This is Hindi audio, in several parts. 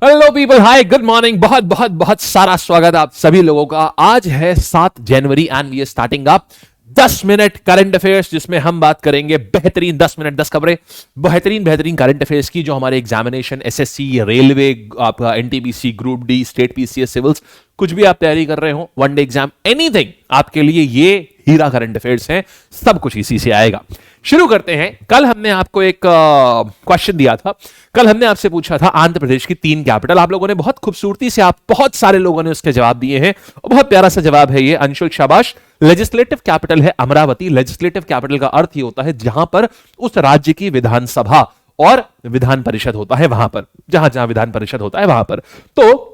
हेलो पीपल, हाय, गुड मॉर्निंग। बहुत बहुत बहुत सारा स्वागत आप सभी लोगों का। आज है 7 जनवरी and we are starting up 10 minute current affairs, जिसमें हम बात करेंगे बेहतरीन 10 मिनट 10 खबरें, बेहतरीन करंट अफेयर्स की जो हमारे एग्जामिनेशन, एसएससी, रेलवे, आपका NTPC, group D, state PCS, civils, कुछ भी आप तैयारी कर रहे हो, वनडे एग्जाम, एनीथिंग, आपके लिए ये हीरा करंट अफेयर्स हैं। सब कुछ इसी से आएगा। शुरू करते हैं। कल हमने आपको एक क्वेश्चन दिया था। कल हमने आपसे पूछा था आंध्र प्रदेश की 3 कैपिटल। आप लोगों ने बहुत खूबसूरती से, आप बहुत सारे लोगों ने उसके जवाब दिए हैं। बहुत प्यारा सा जवाब है ये। अंशुल, शाबाश। लेजिस्लेटिव कैपिटल है अमरावती। लेजिस्लेटिव कैपिटल का अर्थ ये होता है जहां पर उस राज्य की विधानसभा और विधान परिषद होता है, वहां पर, जहां जहां विधान परिषद होता है वहां पर। तो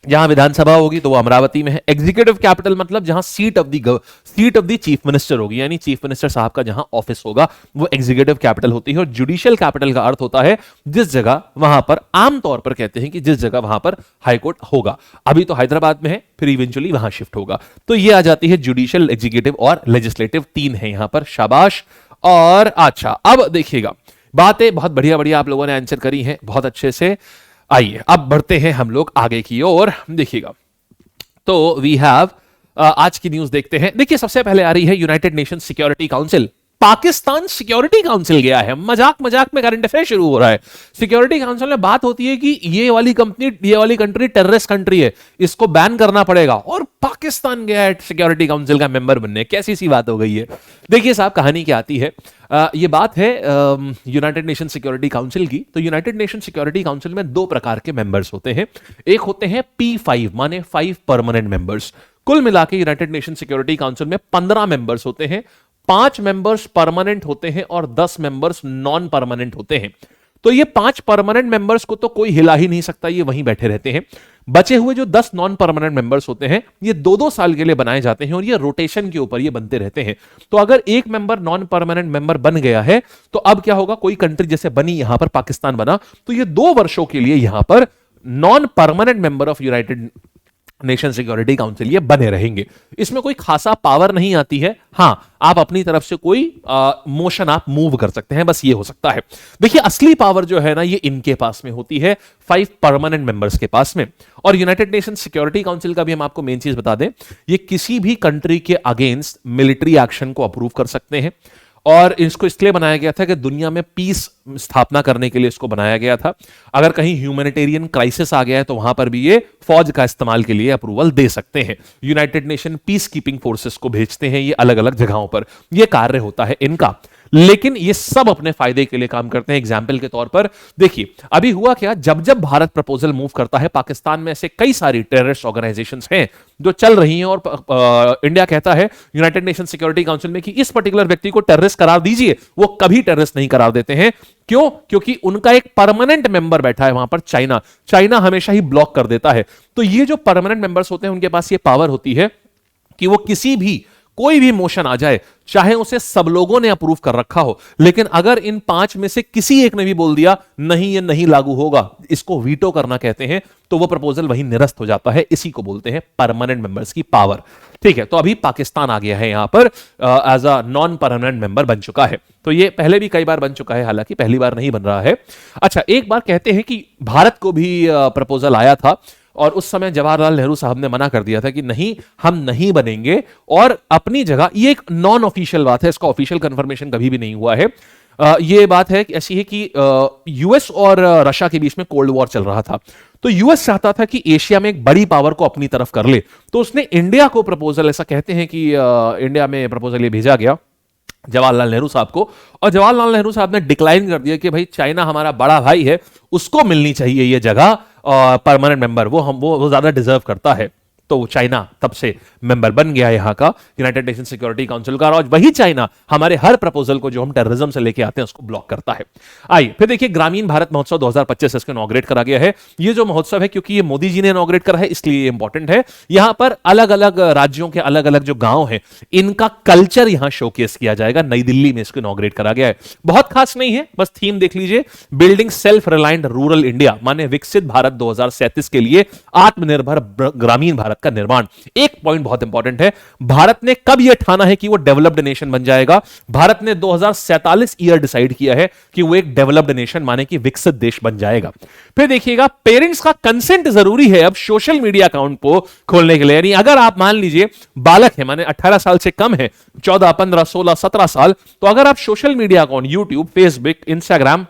जहां विधानसभा होगी तो वो अमरावती में है। एग्जीक्यूटिव कैपिटल मतलब जहां seat of the chief minister होगी, यानी चीफ मिनिस्टर साहब का जहां ऑफिस होगा, वो एग्जीक्यूटिव कैपिटल होती है। और जुडिशियल कैपिटल का अर्थ होता है जिस जगह, वहां पर आमतौर पर कहते हैं कि जिस जगह वहां पर हाईकोर्ट होगा। अभी तो हैदराबाद में है, फिर इवेंचुअली वहां शिफ्ट होगा। तो ये आ जाती है जुडिशियल, एग्जीक्यूटिव और लेजिस्लेटिव, 3 है यहां पर। शाबाश। और अच्छा, अब देखिएगा, बातें बहुत बढ़िया बढ़िया आप लोगों ने आंसर करी हैं बहुत अच्छे से। आइए अब बढ़ते हैं हम लोग आगे की ओर। देखिएगा, तो वी हैव आज की न्यूज देखते हैं। देखिए, सबसे पहले आ रही है United nation security council. Pakistan security council गया है। मजाक मजाक में करंट अफेयर शुरू हो रहा है। सिक्योरिटी काउंसिल में बात होती है कि ये वाली कंट्री टेररिस्ट कंट्री है, इसको बैन करना पड़ेगा, और पाकिस्तान गया है सिक्योरिटी काउंसिल का मेंबर बनने। कैसी सी बात हो गई है। देखिए साहब, कहानी क्या आती है। ये बात है यूनाइटेड नेशन सिक्योरिटी काउंसिल की। तो यूनाइटेड नेशन सिक्योरिटी काउंसिल में 2 प्रकार के मेंबर्स होते हैं। एक होते हैं P5, माने 5 परमानेंट मेंबर्स। कुल मिला के यूनाइटेड नेशन सिक्योरिटी काउंसिल में 15 मेंबर्स होते हैं। 5 मेंबर्स परमानेंट होते हैं और 10 मेंबर्स नॉन परमानेंट होते हैं। तो ये 5 परमानेंट मेंबर्स को तो कोई हिला ही नहीं सकता, ये वहीं बैठे रहते हैं। बचे हुए जो 10 नॉन परमानेंट मेंबर्स होते हैं, ये 2-2 साल के लिए बनाए जाते हैं और ये रोटेशन के ऊपर ये बनते रहते हैं। तो अगर एक मेंबर नॉन परमानेंट मेंबर बन गया है, तो अब क्या होगा, कोई कंट्री जैसे बनी, यहां पर पाकिस्तान बना, तो ये 2 वर्षों के लिए यहां पर non permanent member of United nation security council ये बने रहेंगे। इसमें कोई खासा पावर नहीं आती है। हां, आप अपनी तरफ से कोई मोशन आप मूव कर सकते हैं, बस ये हो सकता है। देखिए, असली पावर जो है ना, ये इनके पास में होती है, 5 परमानेंट मेंबर्स के पास में। और यूनाइटेड नेशन सिक्योरिटी काउंसिल का भी हम आपको मेन चीज बता दें, ये किसी भी कंट्री के अगेंस्ट मिलिट्री एक्शन को अप्रूव कर सकते हैं। और इसको इसलिए बनाया गया था कि दुनिया में पीस स्थापना करने के लिए इसको बनाया गया था। अगर कहीं ह्यूमैनिटेरियन क्राइसिस आ गया है तो वहां पर भी ये फौज का इस्तेमाल के लिए अप्रूवल दे सकते हैं। United nation peace keeping forces को भेजते हैं ये अलग अलग जगहों पर, ये कार्य होता है इनका। लेकिन ये सब अपने फायदे के लिए काम करते हैं। एग्जाम्पल के तौर पर देखिए, अभी हुआ क्या, जब जब भारत प्रपोजल मूव करता है, पाकिस्तान में ऐसे कई सारी टेररिस्ट ऑर्गेनाइजेशंस हैं जो चल रही हैं, और इंडिया कहता है यूनाइटेड नेशन सिक्योरिटी काउंसिल में कि इस पर्टिकुलर व्यक्ति को टेररिस्ट करार दीजिए, वो कभी टेररिस्ट नहीं करार देते हैं। क्यों? क्योंकि उनका एक परमानेंट मेंबर बैठा है वहां पर, चाइना। चाइना हमेशा ही ब्लॉक कर देता है। तो ये जो परमानेंट मेंबर्स होते हैं, उनके पास ये पावर होती है कि वो किसी भी, कोई भी मोशन आ जाए, चाहे उसे सब लोगों ने अप्रूव कर रखा हो, लेकिन अगर इन 5 में से किसी एक ने भी बोल दिया नहीं, ये नहीं लागू होगा, इसको वीटो करना कहते हैं, तो वो प्रपोजल वहीं निरस्त हो जाता है। इसी को बोलते हैं परमानेंट मेंबर्स की पावर। ठीक है, तो अभी पाकिस्तान आ गया है यहां पर, as a non permanent member बन चुका है। तो ये पहले भी कई बार बन चुका है, हालांकि पहली बार नहीं बन रहा है। अच्छा, एक बार कहते हैं कि भारत को भी प्रपोजल आया था, और उस समय जवाहरलाल नेहरू साहब ने मना कर दिया था कि नहीं, हम नहीं बनेंगे। और अपनी जगह, ये एक नॉन ऑफिशियल बात है, इसका ऑफिशियल कंफर्मेशन कभी भी नहीं हुआ है। ये बात है कि ऐसी है कि यूएस और रशिया के बीच में कोल्ड वॉर चल रहा था। तो यूएस चाहता था कि एशिया में एक बड़ी पावर को अपनी तरफ कर ले, तो उसने इंडिया को प्रपोजल, ऐसा कहते हैं कि इंडिया में प्रपोजल ये भेजा गया जवाहरलाल नेहरू साहब को, और जवाहरलाल नेहरू साहब ने डिक्लाइन कर दिया कि भाई, चाइना हमारा बड़ा भाई है, उसको मिलनी चाहिए ये जगह परमानेंट मेंबर, वो ज्यादा डिजर्व करता है। तो चाइना तब से मेंबर बन गया यहां का यूनाइटेड नेशन सिक्योरिटी काउंसिल का, और वही चाइना हमारे हर प्रपोजल को जो हम टेररिज्म से लेके आते हैं उसको ब्लॉक करता है। आइए फिर देखिए, ग्रामीण भारत महोत्सव 2025 इसको इनॉग्रेट करा गया है। ये जो महोत्सव है, क्योंकि ये मोदी जी ने इनॉग्रेट करा है, इसलिए ये इंपॉर्टेंट है। यहां पर अलग अलग राज्यों के अलग अलग जो गांव हैं, इनका कल्चर यहां शोकेस किया जाएगा। नई दिल्ली में इसको इनॉग्रेट करा गया है। बहुत खास नहीं है, बस थीम देख लीजिए, building self reliant rural India, माने विकसित भारत 2037 के लिए आत्मनिर्भर ग्रामीण भारत भारत का निर्माण। एक पॉइंट बहुत इंपॉर्टेंट है, भारत ने कब यह ठाना है कि वो डेवलप्ड नेशन बन जाएगा? भारत ने 2047 ईयर डिसाइड किया है कि वो एक डेवलप्ड नेशन माने कि विकसित देश बन जाएगा। फिर देखिएगा, पेरेंट्स का कंसेंट जरूरी है अब सोशल मीडिया अकाउंट को खोलने के लिए। यानी अगर आप मान लीजिए बालक है, माने 18 साल से कम है, 14, 15, 16, 17 साल, तो अगर आप social media account YouTube, Facebook, Instagram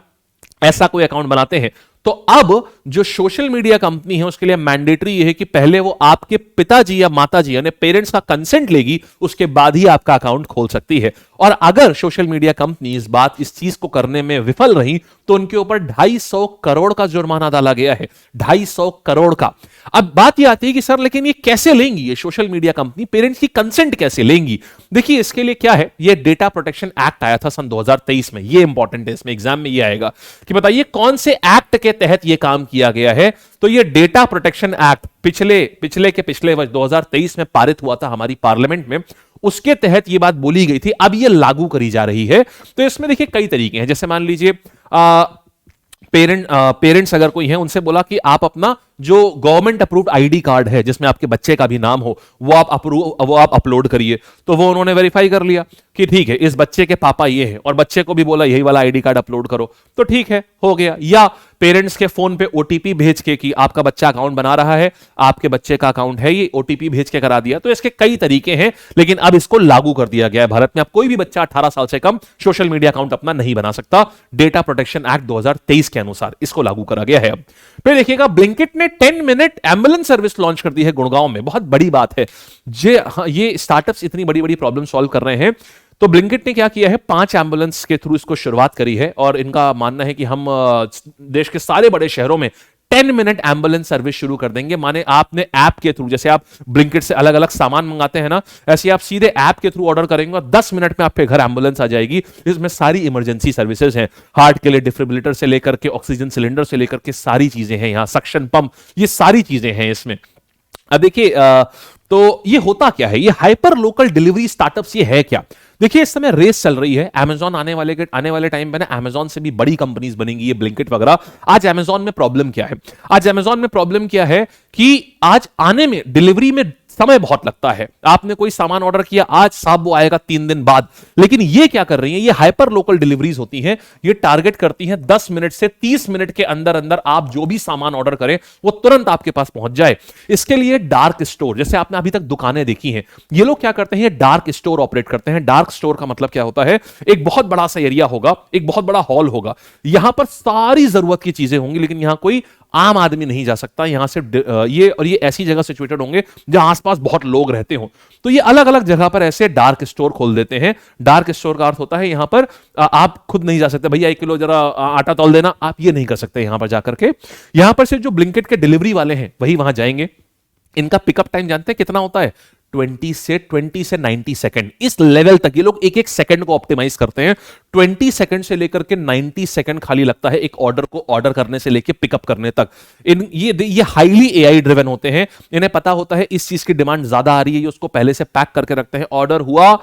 ऐसा कोई अकाउंट बनाते हैं, तो अब जो सोशल मीडिया कंपनी है उसके लिए मैंडेटरी ये है कि पहले वो आपके पिताजी या माताजी यानी पेरेंट्स का कंसेंट लेगी, उसके बाद ही आपका अकाउंट खोल सकती है। और अगर सोशल मीडिया कंपनी इस चीज को करने में विफल रही तो उनके ऊपर 250 करोड़ का जुर्माना डाला गया है, 250 करोड़ का। अब बात यह आती है कि सर लेकिन ये कैसे लेंगी, ये सोशल मीडिया कंपनी पेरेंट्स की कंसेंट कैसे लेंगी? देखिए इसके लिए क्या है, ये डेटा प्रोटेक्शन एक्ट आया था सन 2023 में, ये इंपॉर्टेंट है, इसमें एग्जाम में ये आएगा कि बताइए कौन से एक्ट के तहत ये काम किया गया है। तो ये डेटा प्रोटेक्शन एक्ट पिछले वर्ष 2023 में पारित हुआ था हमारी पार्लियामेंट में, उसके तहत ये बात बोली गई थी, अब ये लागू करी जा रही है। तो इसमें देखिए कई तरीके हैं, जैसे मान लीजिए पेरेंट्स अगर कोई है उनसे बोला कि आप अपना जो गवर्नमेंट अप्रूव्ड आईडी कार्ड है जिसमें आपके बच्चे का भी नाम हो वो आप अपलोड करिए, तो वो उन्होंने वेरीफाई कर लिया कि ठीक है इस बच्चे के पापा ये हैं और बच्चे को भी बोला यही वाला आईडी कार्ड अपलोड करो, तो ठीक है हो गया। या पेरेंट्स के फोन पे ओटीपी भेज के कि आपका बच्चा अकाउंट बना रहा है, आपके बच्चे का अकाउंट है ये, ओटीपी भेज के करा दिया। तो इसके कई तरीके हैं, लेकिन अब इसको लागू कर दिया गया है भारत में। अब कोई भी बच्चा 18 साल से कम सोशल मीडिया अकाउंट अपना नहीं बना सकता, डेटा प्रोटेक्शन एक्ट 2023 के अनुसार इसको लागू करा गया है। अब फिर देखिएगा, ब्लिंकिट ने 10 मिनट एम्बुलेंस सर्विस लॉन्च कर दी है गुड़गांव में, बहुत बड़ी बात है। ये स्टार्टअप्स इतनी बड़ी बड़ी प्रॉब्लम सॉल्व कर रहे हैं, तो ब्लिंकिट ने क्या किया है, 5 एम्बुलेंस के थ्रू इसको शुरुआत करी है और इनका मानना है कि हम देश के सारे बड़े शहरों में 10 मिनट एम्बुलेंस सर्विस शुरू कर देंगे। माने आपने ऐप के थ्रू, जैसे आप ब्लिंकिट से अलग अलग सामान मंगाते हैं ना, ऐसे आप सीधे ऐप के थ्रू ऑर्डर करेंगे और 10 मिनट में आपके घर एम्बुलेंस आ जाएगी। इसमें सारी इमरजेंसी सर्विसेज हैं, हार्ट के लिए डिफिब्रिलेटर से लेकर के ऑक्सीजन सिलेंडर से लेकर के सारी चीजें हैं यहाँ, सक्शन पंप, ये सारी चीजें हैं इसमें। अब देखिए तो ये होता क्या है, ये हाइपर लोकल डिलीवरी स्टार्टअप्स ये है क्या? देखिए इस समय रेस चल रही है, अमेजॉन आने वाले टाइम पे ना अमेजॉन से भी बड़ी कंपनीज बनेंगी, ये ब्लिंकिट वगैरह। आज अमेजॉन में प्रॉब्लम क्या है, आज अमेजॉन में प्रॉब्लम क्या है कि आज आने में डिलीवरी में समय बहुत लगता है। आपने कोई सामान ऑर्डर किया आज, साहब वो आएगा 3 दिन बाद। लेकिन ये क्या कर रही है, ये हाइपर लोकल डिलीवरीज होती हैं, ये टारगेट करती हैं 10 मिनट से 30 मिनट के अंदर अंदर आप जो भी सामान ऑर्डर करें वो तुरंत आपके पास पहुंच जाए। इसके लिए डार्क स्टोर, जैसे आपने अभी तक दुकानें देखी हैं, ये लोग क्या करते हैं, डार्क स्टोर ऑपरेट करते हैं। डार्क स्टोर का मतलब क्या होता है, एक बहुत बड़ा सा एरिया होगा, एक बहुत बड़ा हॉल होगा, यहां पर सारी जरूरत की चीजें होंगी, लेकिन यहां कोई आम आदमी नहीं जा सकता। यहां से ये ऐसी जगह सिचुएटेड होंगे जहां आसपास बहुत लोग रहते हो, तो ये अलग अलग जगह पर ऐसे डार्क स्टोर खोल देते हैं। डार्क स्टोर का अर्थ होता है यहां पर आप खुद नहीं जा सकते, भैया 1 किलो जरा आटा तौल देना, आप ये नहीं कर सकते यहां पर जाकर के। यहां पर से जो ब्लिंकिट के डिलीवरी वाले हैं वही वहां जाएंगे। इनका पिकअप टाइम जानते हैं कितना होता है, 20 से 90 सेकंड। इस लेवल तक ये लोग एक एक सेकंड को ऑप्टिमाइज करते हैं। 20 सेकंड से लेकर के 90 सेकंड खाली लगता है एक ऑर्डर को ऑर्डर करने से लेकर पिकअप करने तक। ये हाईली एआई ड्रिवन होते हैं, इन्हें पता होता है इस चीज की डिमांड ज्यादा आ रही है, ये उसको पहले से पैक करके रखते हैं। ऑर्डर हुआ,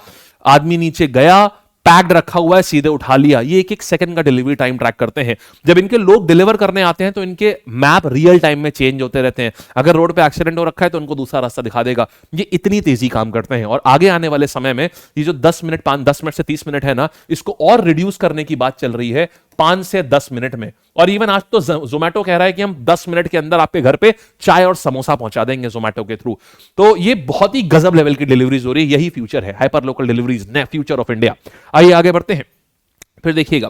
आदमी नीचे गया, पैक्ड रखा हुआ है, सीधे उठा लिया। ये एक एक सेकंड का डिलीवरी टाइम ट्रैक करते हैं। जब इनके लोग डिलीवर करने आते हैं तो इनके मैप रियल टाइम में चेंज होते रहते हैं। अगर रोड पे एक्सीडेंट हो रखा है तो उनको दूसरा रास्ता दिखा देगा। ये इतनी तेजी काम करते हैं और आगे आने वाले समय में ये जो 10 मिनट से 30 मिनट है ना, इसको और रिड्यूस करने की बात चल रही है 5 से 10 मिनट में। और इवन आज तो जोमेटो कह रहा है कि हम 10 मिनट के अंदर आपके घर पे चाय और समोसा पहुंचा देंगे जोमेटो के थ्रू। तो ये बहुत ही गजब लेवल की डिलीवरीज हो रही है, यही फ्यूचर है, हाइपर लोकल डिलीवरीज, ने फ्यूचर ऑफ इंडिया। आइए आगे बढ़ते हैं। फिर देखिएगा,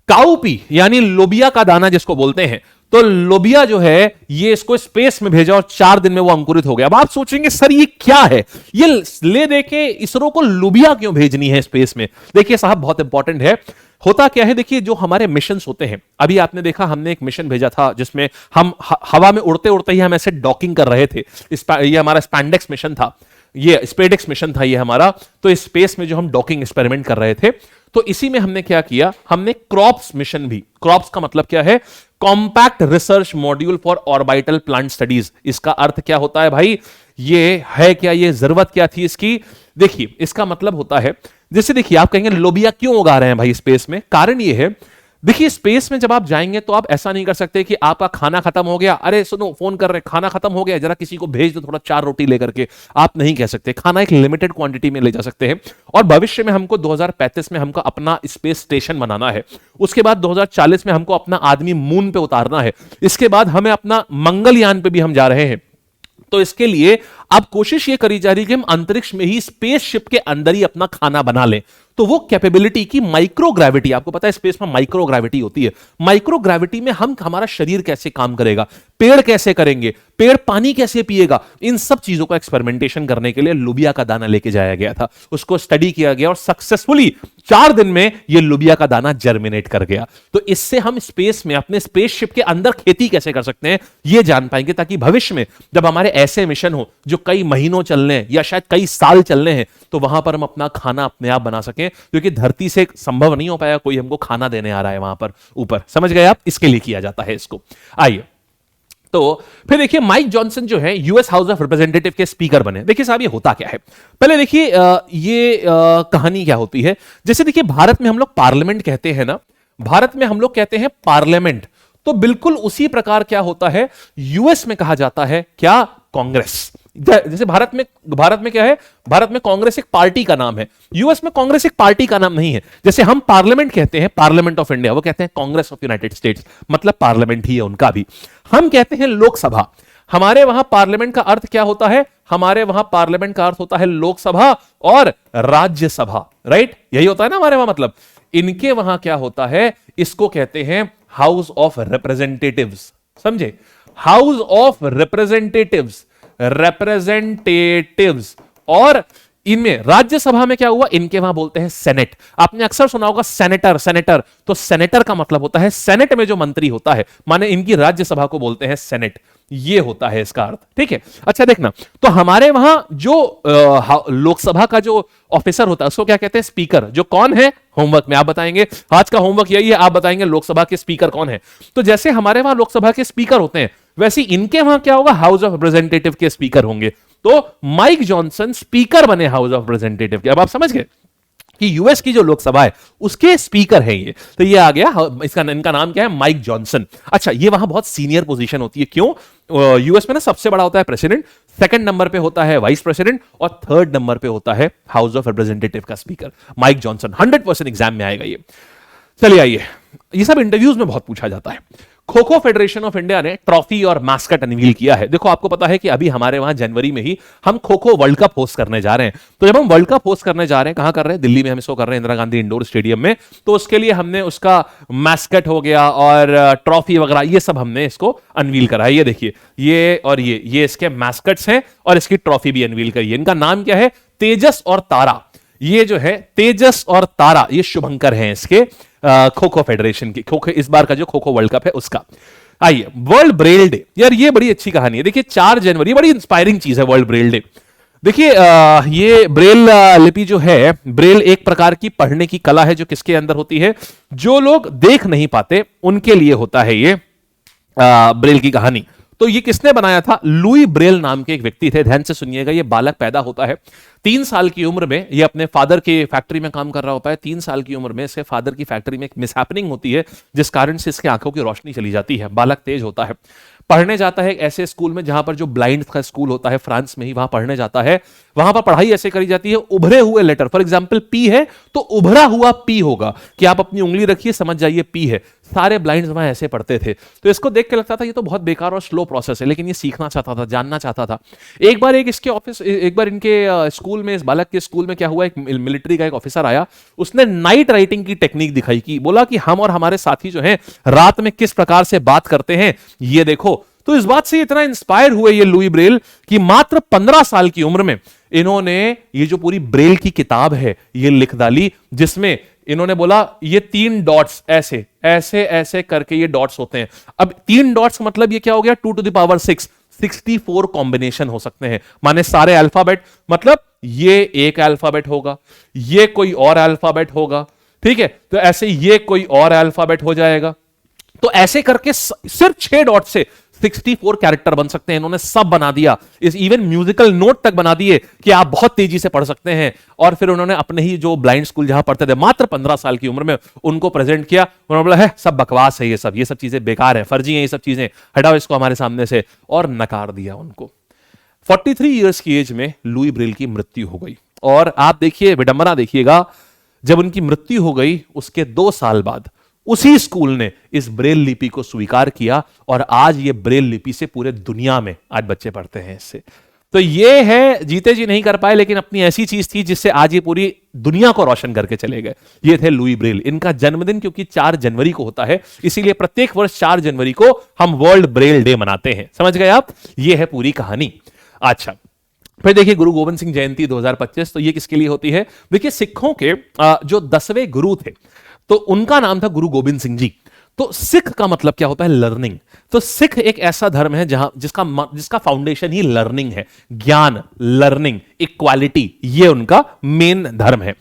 काउपी यानी लोबिया का दाना जिसको बोलते हैं, तो लोबिया जो है ये इसको स्पेस में भेजा और 4 दिन में वो अंकुरित हो गया। अब आप सोचेंगे सर ये क्या है, ये ले देके इसरो को लोबिया क्यों भेजनी है स्पेस में? देखिए साहब बहुत इंपॉर्टेंट है। होता क्या है, देखिए जो हमारे मिशंस होते हैं, अभी आपने देखा हमने एक मिशन भेजा था जिसमें हम हवा में उड़ते उड़ते ही हम ऐसे डॉकिंग कर रहे थे। ये हमारा स्पैंडेक्स मिशन था, ये स्पेडेक्स मिशन था ये हमारा। तो स्पेस में जो हम डॉकिंग एक्सपेरिमेंट कर रहे थे, तो इसी में हमने क्या किया, हमने क्रॉप्स मिशन भी, क्रॉप्स का मतलब क्या है, compact research module for orbital plant studies. इसका अर्थ क्या होता है भाई, ये है क्या, ये जरूरत क्या थी इसकी? देखिए इसका मतलब होता है, जैसे देखिए आप कहेंगे लोबिया क्यों उगा रहे हैं भाई स्पेस में, कारण ये है देखिए स्पेस में जब आप जाएंगे तो आप ऐसा नहीं कर सकते कि आपका खाना खत्म हो गया, अरे सुनो फोन कर रहे खाना खत्म हो गया जरा किसी को भेज दो थोड़ा 4 रोटी लेकर के। आप नहीं कह सकते, खाना एक लिमिटेड क्वांटिटी में ले जा सकते हैं। और भविष्य में हमको 2035 में हमको अपना स्पेस स्टेशन बनाना है, उसके बाद 2040 में हमको अपना आदमी मून पे उतारना है, इसके बाद हमें अपना मंगलयान पे भी हम जा रहे हैं। तो इसके लिए अब कोशिश ये करी जा रही है कि हम अंतरिक्ष में ही स्पेसशिप के अंदर ही अपना खाना बना लें। तो वो कैपेबिलिटी की माइक्रोग्रेविटी, आपको पता है स्पेस में माइक्रोग्रेविटी होती है, माइक्रोग्रेविटी में हम हमारा शरीर कैसे काम करेगा, पेड़ कैसे करेंगे, पेड़ पानी कैसे पिएगा, इन सब चीजों का एक्सपेरिमेंटेशन करने के लिए लुबिया का दाना लेके जाया गया था, उसको स्टडी किया गया और सक्सेसफुली 4 दिन में ये लुबिया का दाना जर्मिनेट कर गया। तो इससे हम स्पेस में अपने स्पेसशिप के अंदर खेती कैसे कर सकते हैं ये जान पाएंगे, ताकि भविष्य में जब हमारे ऐसे मिशन हो जो कई महीनों चलने हैं या शायद कई साल चलने हैं, तो वहां पर हम अपना खाना अपने आप बना सकें, क्योंकि धरती से संभव नहीं हो पाया कोई हमको खाना देने आ रहा है वहां पर ऊपर। समझ गए आप, इसके लिए किया जाता है इसको। आइए तो फिर देखिए माइक जॉनसन जो है यूएस हाउस ऑफ रिप्रेजेंटेटिव के स्पीकर बने। देखिए साहब ये होता क्या है, पहले देखिए ये कहानी क्या होती है। जैसे देखिए भारत में हम लोग पार्लियामेंट कहते हैं ना, भारत में हम लोग कहते हैं पार्लियामेंट, तो बिल्कुल उसी प्रकार क्या होता है यूएस में कहा जाता है क्या, कांग्रेस। जैसे भारत में क्या है, भारत में कांग्रेस एक पार्टी का नाम है, यूएस में कांग्रेस एक पार्टी का नाम नहीं है। जैसे हम पार्लियामेंट कहते हैं, पार्लियामेंट ऑफ इंडिया, वो कहते हैं कांग्रेस ऑफ यूनाइटेड स्टेट्स, मतलब पार्लियामेंट ही है उनका भी। हम कहते हैं लोकसभा, हमारे वहां पार्लियामेंट का अर्थ क्या होता है, हमारे वहां पार्लियामेंट का अर्थ होता है लोकसभा और राज्यसभा, राइट, यही होता है ना हमारे वहां। मतलब इनके वहां क्या होता है, इसको कहते हैं हाउस ऑफ रिप्रेजेंटेटिव्स, समझे, हाउस ऑफ रिप्रेजेंटेटिव्स, रिप्रेजेंटेटिव्स। और इनमें राज्यसभा में क्या हुआ, इनके वहां बोलते हैं सेनेट। आपने अक्सर सुना होगा सेनेटर, सेनेटर, तो सेनेटर का मतलब होता है सेनेट में जो मंत्री होता है, माने इनकी राज्यसभा को बोलते हैं सेनेट, ये होता है इसका अर्थ, ठीक है। अच्छा देखना, तो हमारे वहां जो लोकसभा का जो ऑफिसर होता है उसको क्या कहते हैं, स्पीकर, जो कौन है, होमवर्क में आप बताएंगे, आज का होमवर्क यही है, आप बताएंगे लोकसभा के स्पीकर कौन है। तो जैसे हमारे वहां लोकसभा के स्पीकर होते हैं, वैसे इनके वहां क्या होगा, हाउस ऑफ रिप्रेजेंटेटिव के स्पीकर होंगे। तो माइक जॉनसन स्पीकर बने हाउस ऑफ रिप्रेजेंटेटिव के। अब आप समझ गए कि यूएस की जो लोकसभा है उसके स्पीकर हैं ये, तो ये आ गया, इनका नाम क्या है, माइक जॉनसन। अच्छा ये वहां बहुत सीनियर पोजीशन होती है, क्यों, यूएस में ना सबसे बड़ा होता है प्रेसिडेंट, सेकंड नंबर पे होता है वाइस प्रेसिडेंट और थर्ड नंबर पे होता है हाउस ऑफ रिप्रेजेंटेटिव का स्पीकर। माइक जॉनसन 100% एग्जाम में आएगा ये। चलिए आइए, ये सब इंटरव्यूज में बहुत पूछा जाता है। Kho kho federation of India ने ट्रॉफी और मास्कट अनवील किया है। देखो आपको पता है कि अभी हमारे वहां जनवरी में ही हम kho kho world cup host करने जा रहे हैं। तो जब हम वर्ल्ड कप होस्ट करने जा रहे हैं, कहां कर रहे हैं, दिल्ली में हम इसको कर रहे हैं, इंदिरा गांधी इंडोर स्टेडियम में। तो उसके लिए हमने उसका मास्कट हो गया और ट्रॉफी वगैरह ये सब हमने इसको अनवील करा है। ये देखिए, ये और ये इसके मास्कट्स हैं और इसकी ट्रॉफी भी अनवील करी है। इनका नाम क्या है, तेजस और तारा। ये जो है तेजस और तारा, ये शुभंकर हैं इसके खो खो फेडरेशन की, खो खो इस बार का जो खो खो वर्ल्ड कप है उसका। आइए, वर्ल्ड ब्रेल डे, यार ये बड़ी अच्छी कहानी है। देखिए 4 जनवरी, बड़ी इंस्पायरिंग चीज है वर्ल्ड ब्रेल डे। देखिए ये ब्रेल लिपि जो है, ब्रेल एक प्रकार की पढ़ने की कला है जो किसके अंदर होती है, जो लोग देख नहीं पाते उनके लिए होता है ये ब्रेल की कहानी। तो ये किसने बनाया था, लुई ब्रेल नाम के एक व्यक्ति थे। ध्यान से सुनिएगा, ये बालक पैदा होता है 3 साल की उम्र में, ये अपने फादर के फैक्ट्री में काम कर रहा होता है। 3 साल की उम्र में इसके फादर की फैक्ट्री में एक मिसहैपनिंग होती है, जिस कारण से इसके आंखों की रोशनी चली जाती है। बालक तेज होता है, पढ़ने जाता है एक ऐसे स्कूल में जहां पर जो ब्लाइंड का स्कूल होता है, फ्रांस में ही, वहां पढ़ने जाता है। वहां पर पढ़ाई ऐसे करी जाती है, उभरे हुए लेटर, फॉर एग्जांपल पी है तो उभरा हुआ पी होगा, कि आप अपनी उंगली रखिए समझ जाइए पी है। सारे ब्लाइंड्स वहां ऐसे पढ़ते थे। तो इसको देख के लगता था ये तो बहुत बेकार और स्लो प्रोसेस है, लेकिन ये सीखना चाहता था, जानना चाहता था। एक बार इनके स्कूल में, इस बालक के स्कूल में क्या हुआ, एक मिलिट्री का एक ऑफिसर आया, उसने नाइट राइटिंग की टेक्निक दिखाई, कि बोला कि हम और हमारे साथी जो हैं रात में किस प्रकार से बात करते हैं, ये देखो। तो इस बात से इतना इंस्पायर हुए ये लुई ब्रेल कि मात्र 15 साल की उम्र में इन्होंने ये जो पूरी ब्रेल की किताब है ये लिख डाली, जिसमें इन्होंने बोला ये 3 डॉट्स ऐसे ऐसे ऐसे करके ये डॉट्स होते हैं। अब 3 डॉट्स मतलब ये क्या हो गया, 2 to the power 6, 64 कॉम्बिनेशन हो सकते हैं, माने सारे अल्फाबेट, मतलब ये एक अल्फाबेट होगा, ये कोई और अल्फाबेट होगा, ठीक है, तो ऐसे ये कोई और अल्फाबेट हो जाएगा। तो ऐसे करके सिर्फ 6 डॉट से 64 कैरेक्टर बन सकते हैं, इन्होंने सब बना दिया, इस इवन म्यूजिकल नोट तक बना दिए कि आप बहुत तेजी से पढ़ सकते हैं। और फिर उन्होंने अपने ही जो ब्लाइंड स्कूल जहां पढ़ते थे मात्र 15 साल की उम्र में उनको प्रेजेंट किया। उन्होंने बोला है सब बकवास है, ये सब चीजें बेकार है, फर्जी है, ये सब चीजें हटाओ इसको हमारे सामने से, और नकार दिया उनको। 43 इयर्स की एज में लुई ब्रेल की मृत्यु हो गई। और आप देखिए विडंबना देखिएगा, जब उनकी मृत्यु हो गई उसके 2 साल बाद उसी स्कूल ने इस ब्रेल लिपि को स्वीकार किया और आज ये ब्रेल लिपि से पूरे दुनिया में आज बच्चे पढ़ते हैं इससे। तो ये है, जीते जी नहीं कर पाए लेकिन अपनी ऐसी चीज थी जिससे आज ये पूरी दुनिया को रोशन करके चले गए। ये थे लुई ब्रेल। इनका जन्मदिन क्योंकि 4 जनवरी को होता है, इसीलिए प्रत्येक वर्ष 4 जनवरी को हम वर्ल्ड ब्रेल डे मनाते हैं। समझ गए आप? ये है पूरी कहानी। अच्छा, फिर देखिए गुरु गोविंद सिंह जयंती 2025, तो ये किसके लिए होती है? देखिए सिखों के जो 10वें गुरु थे तो उनका नाम था गुरु गोविंद सिंह जी। तो सिख का मतलब क्या होता है? लर्निंग। तो सिख एक ऐसा धर्म है जहां जिसका फाउंडेशन ही लर्निंग है, ज्ञान, लर्निंग, इक्वालिटी, ये उनका मेन धर्म है।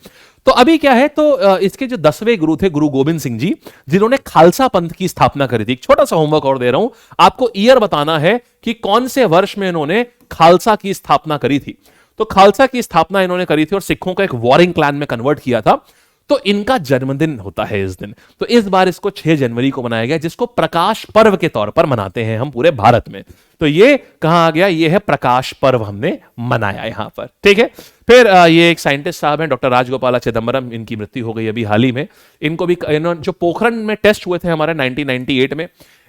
तो अभी क्या है, तो इसके जो 10वें गुरु थे गुरु गोविंद सिंह जी, जिन्होंने खालसा पंथ की स्थापना करी थी। एक छोटा सा होमवर्क और दे रहा हूं आपको, ईयर बताना है कि कौन से वर्ष में इन्होंने खालसा की स्थापना करी थी। तो खालसा की स्थापना इन्होंने करी थी और सिखों को एक वॉरिंग क्लैन में कन्वर्ट किया था। तो इनका जन्मदिन होता है इस दिन। तो इस बार इसको 6 जनवरी को मनाया गया, जिसको प्रकाश पर्व के तौर पर मनाते हैं हम पूरे भारत में। तो ये कहां आ गया? ये है प्रकाश पर्व हमने मनाया यहां पर। ठीक है। फिर ये एक साइंटिस्ट साहब हैं डॉक्टर राजगोपाला चिदम्बरम, इनकी मृत्यु हो गई अभी हाल ही में। इनको भी जो पोखरण में टेस्ट हुए थे हमारे 1998 में,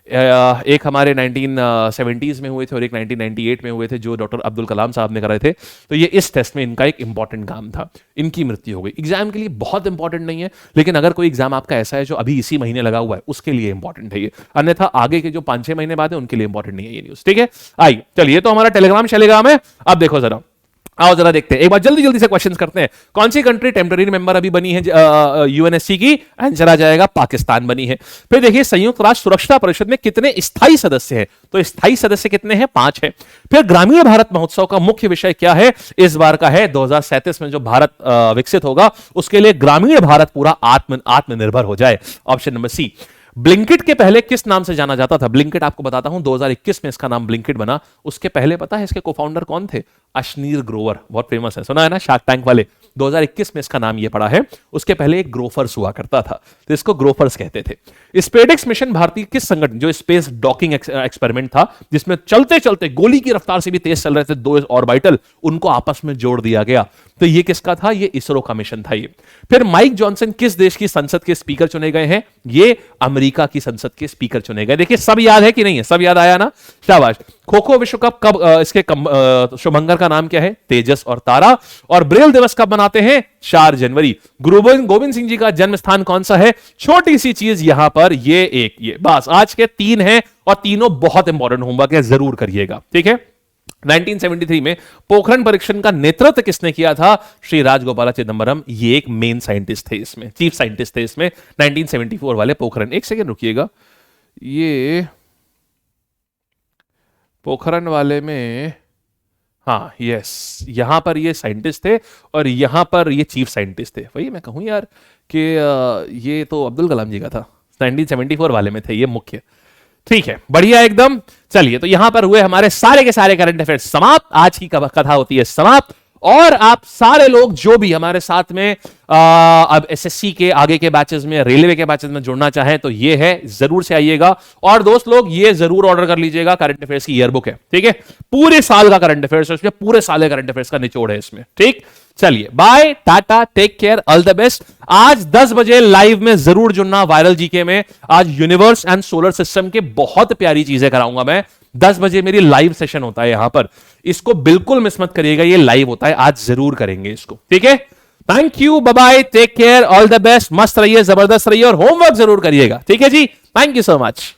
एक हमारे 1970s में हुए थे और एक 1998 में हुए थे जो डॉक्टर अब्दुल कलाम साहब ने कराए थे। तो ये इस टेस्ट में इनका एक इंपॉर्टेंट काम था, इनकी मृत्यु हो गई। एग्जाम के लिए बहुत इंपॉर्टेंट नहीं है, लेकिन अगर कोई एग्जाम आपका ऐसा है जो अभी इसी महीने लगा हुआ है उसके लिए इंपॉर्टेंट है ये, अन्यथा आगे के जो 5-6 महीने बाद है उनके लिए इंपॉर्टेंट नहीं है ये न्यूज। ठीक है, आइए चलिए, तो हमारा टेलीग्राम है। अब देखो जरा, आओ जरा देखते हैं, एक बार जल्दी जल्दी से क्वेश्चंस करते हैं। कौन सी कंट्री टेम्पररी मेंबर अभी बनी है यूएनएससी की? आंसर आ जाएगा पाकिस्तान बनी है। फिर देखिए संयुक्त राष्ट्र सुरक्षा परिषद में कितने स्थायी सदस्य हैं? तो स्थायी सदस्य कितने हैं? 5 है। फिर ग्रामीण भारत महोत्सव का मुख्य विषय क्या है? इस बार का है 2037 में जो भारत विकसित होगा उसके लिए ग्रामीण भारत पूरा आत्मनिर्भर हो जाए। Option number C. ब्लिंकिट के पहले किस नाम से जाना जाता था? ब्लिंकिट आपको बताता हूं 2021 में इसका नाम ब्लिंकिट बना। उसके पहले पता है इसके को-फाउंडर कौन थे? अश्नीर ग्रोवर, बहुत फेमस है, सुना है ना शार्क टैंक वाले। 2021 में इसका नाम ये पड़ा है, उसके पहले एक ग्रोफर्स हुआ करता था, तो इसको ग्रोफर्स कहते थे। स्पेडेक्स मिशन भारतीय किस संगठन, जो स्पेस डॉकिंग एक्सपेरिमेंट था जिसमें चलते चलते गोली की रफ्तार से भी तेज चल रहे थे 2 ऑर्बिटल, उनको आपस में जोड़ दिया गया, तो ये किसका था? ये इसरो का मिशन था ये। फिर माइक जॉनसन किस देश की संसद के स्पीकर चुने गए हैं? ये अमेरिका की संसद के स्पीकर चुने गए। देखिए सब याद है कि नहीं है? सब याद आया ना, शाबाश। खो खो विश्व कप कब, इसके शुभंकर का नाम क्या है? तेजस और तारा। और ब्रेल दिवस कब मनाते हैं? 4 जनवरी। गुरु गोविंद सिंह जी का जन्म स्थान कौन सा है? छोटी सी चीज यहां पर, ये बस आज के 3 हैं और तीनों बहुत इंपॉर्टेंट होमवर्क है, जरूर करिएगा। ठीक है। 1973 में पोखरण परीक्षण का नेतृत्व किसने किया था? श्री राजगोपाला चिदम्बरम। ये एक मेन साइंटिस्ट थे इसमें, चीफ साइंटिस्ट थे इसमें 1974 वाले पोखरण। एक सेकेंड रुकिएगा, ये पोखरण वाले में, हाँ यस, यहां पर ये साइंटिस्ट थे और यहां पर ये चीफ साइंटिस्ट थे। वही मैं कहूं यार कि ये तो अब्दुल कलाम जी का था, 1974 वाले में थे ये मुख्य। ठीक है, बढ़िया एकदम। चलिए, तो यहां पर हुए हमारे सारे के सारे करंट अफेयर्स समाप्त। आज की कथा होती है समाप्त। और आप सारे लोग जो भी हमारे साथ में अब एसएससी के आगे के बैचेस में, रेलवे के बैचेस में जुड़ना चाहें तो ये है, जरूर से आइएगा। और दोस्त लोग ये जरूर ऑर्डर कर लीजिएगा, करंट अफेयर्स की ईयरबुक है। ठीक है, पूरे साल का करंट अफेयर्स है इसमें, पूरे साल का करंट अफेयर्स का निचोड़ है इसमें। ठीक, चलिए bye, tata, take care, all the best. आज 10 बजे लाइव में जरूर जुड़ना वायरल जीके में। आज यूनिवर्स एंड सोलर सिस्टम के बहुत प्यारी चीजें कराऊंगा मैं। 10 बजे मेरी लाइव सेशन होता है यहां पर, इसको बिल्कुल मिस मत करिएगा, ये लाइव होता है, आज जरूर करेंगे इसको। ठीक है, thank you, bye bye, take care, all the best, मस्त रहिए, जबरदस्त रहिए और होमवर्क जरूर करिएगा। ठीक है जी, थैंक यू सो मच।